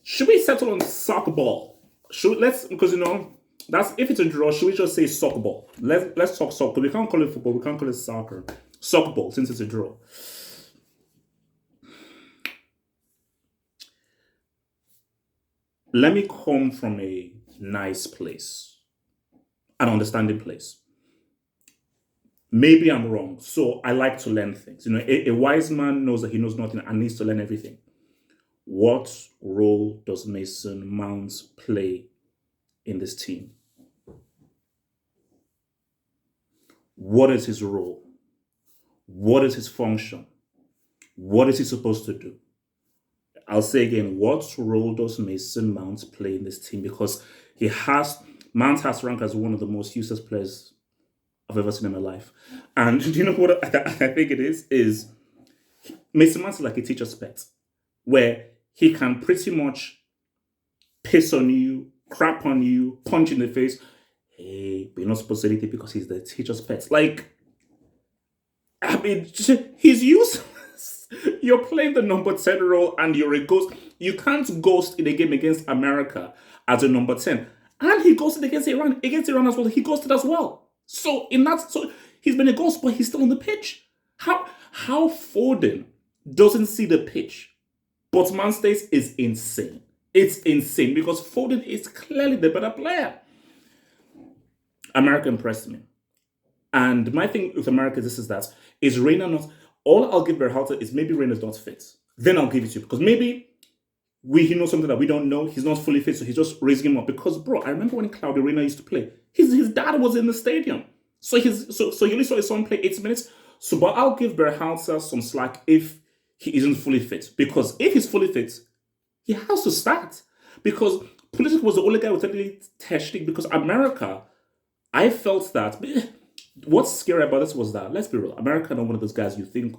Should we settle on soccer ball? Let's because that's if it's a draw. Should we just say soccer ball? Let's talk soccer. We can't call it football. We can't call it soccer. Soccer ball since it's a draw. Let me come from a nice place, an understanding place. Maybe I'm wrong. So I like to learn things. A wise man knows that he knows nothing and needs to learn everything. What role does Mason Mount play in this team? What is his role? What is his function? What is he supposed to do? I'll say again, what role does Mason Mount play in this team? Because Mount has ranked as one of the most useless players I've ever seen in my life. And do you know what I think it is? Is Mason Mount is like a teacher's pet, where he can pretty much piss on you, crap on you, punch in the face. Hey, but you're not supposed to say anything because he's the teacher's pet. He's useless. You're playing the number 10 role and you're a ghost. You can't ghost in a game against America as a number 10. And he ghosted against Iran. Against Iran as well, he ghosted as well. So he's been a ghost, but he's still on the pitch. How Foden doesn't see the pitch, but Man States is insane. It's insane because Foden is clearly the better player. America impressed me. And my thing with America is Reina not... All I'll give Berhalter is maybe Reina's not fit. Then I'll give it to you. Because maybe he knows something that we don't know. He's not fully fit, so he's just raising him up. Because, bro, I remember when Claudio Reina used to play. His dad was in the stadium. So he only saw his son play 8 minutes. So, but I'll give Berhalter some slack if he isn't fully fit. Because if he's fully fit, he has to start. Because Pulisic was the only guy with any testing. Because America, I felt that... What's scary about this was that, let's be real, America not one of those guys you think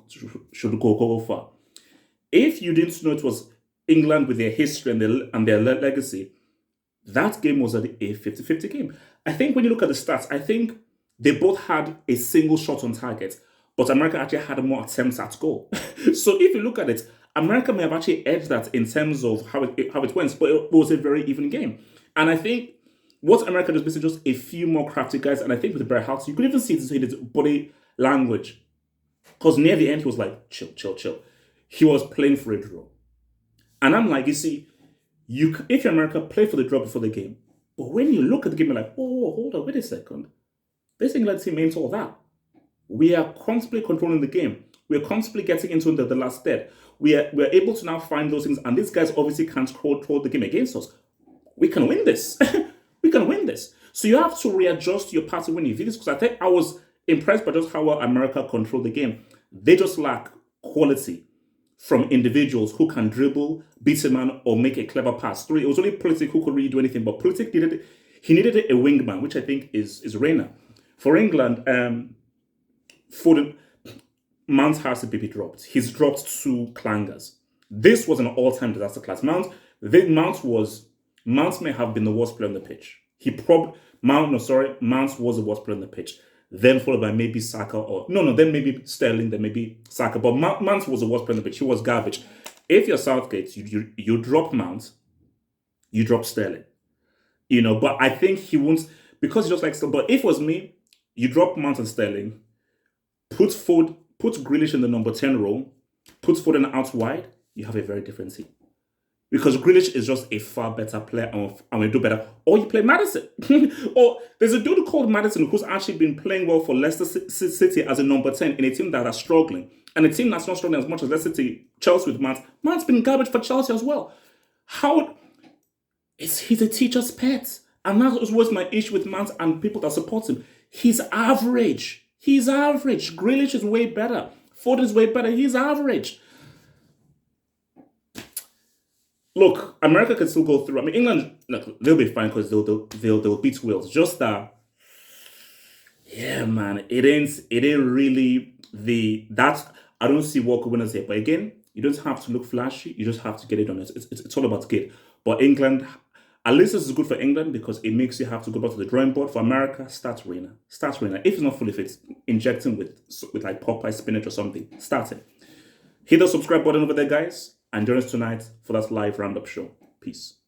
should go far. If you didn't know it was England with their history and their legacy, that game was a 50-50 game. I think when you look at the stats, I think they both had a single shot on target, but America actually had more attempts at goal. So if you look at it, America may have actually edged that in terms of how it went, but it was a very even game. And I think what America does is just a few more crafty guys, and I think with the Berhalter, you could even see his body language. Because near the end, he was like, chill. He was playing for a draw. And I'm like, you see, if you're America, play for the draw before the game. But when you look at the game, you're like, oh, hold on, wait a second. This England team ain't all that. We are constantly controlling the game. We are constantly getting into the last third. We're able to now find those things, and these guys obviously can't control the game against us. We can win this. We can win this. So you have to readjust your pattern when you do this, because I think I was impressed by just how well America controlled the game. They just lack quality from individuals who can dribble, beat a man, or make a clever pass. It was only Pulisic who could really do anything, but Pulisic needed a wingman, which I think is Reina. For England, Foden, Mount has to be dropped. He's dropped 2 clangers. This was an all-time disaster class. Mount may have been the worst player on the pitch. Mount was the worst player on the pitch. Then followed by maybe Saka then maybe Sterling, then maybe Saka. But Mount was the worst player on the pitch. He was garbage. If you're Southgate, you drop Mount, you drop Sterling. But I think he won't, because he just likes to. But if it was me, you drop Mount and Sterling, put Grealish in the number 10 role, put Foden out wide, you have a very different team. Because Grealish is just a far better player and will do better. Or you play Maddison. Or there's a dude called Maddison who's actually been playing well for Leicester City as a number 10 in a team that are struggling. And a team that's not struggling as much as Leicester City, Chelsea with Mount. Mount's been garbage for Chelsea as well. He's a teacher's pet. And that was my issue with Mount and people that support him. He's average. Grealish is way better. Foden is way better. He's average. Look, America can still go through. I mean, England, look, they'll be fine because they'll beat Wales. Just that, yeah, man, it ain't really I don't see Walker winners here. But again, you don't have to look flashy. You just have to get it done. It's all about kid. But England, at least this is good for England because it makes you have to go back to the drawing board. For America, start Reina. If it's not fully fit, inject him with like Popeye spinach or something. Start it. Hit the subscribe button over there, guys. And join us tonight for that live roundup show. Peace. Peace.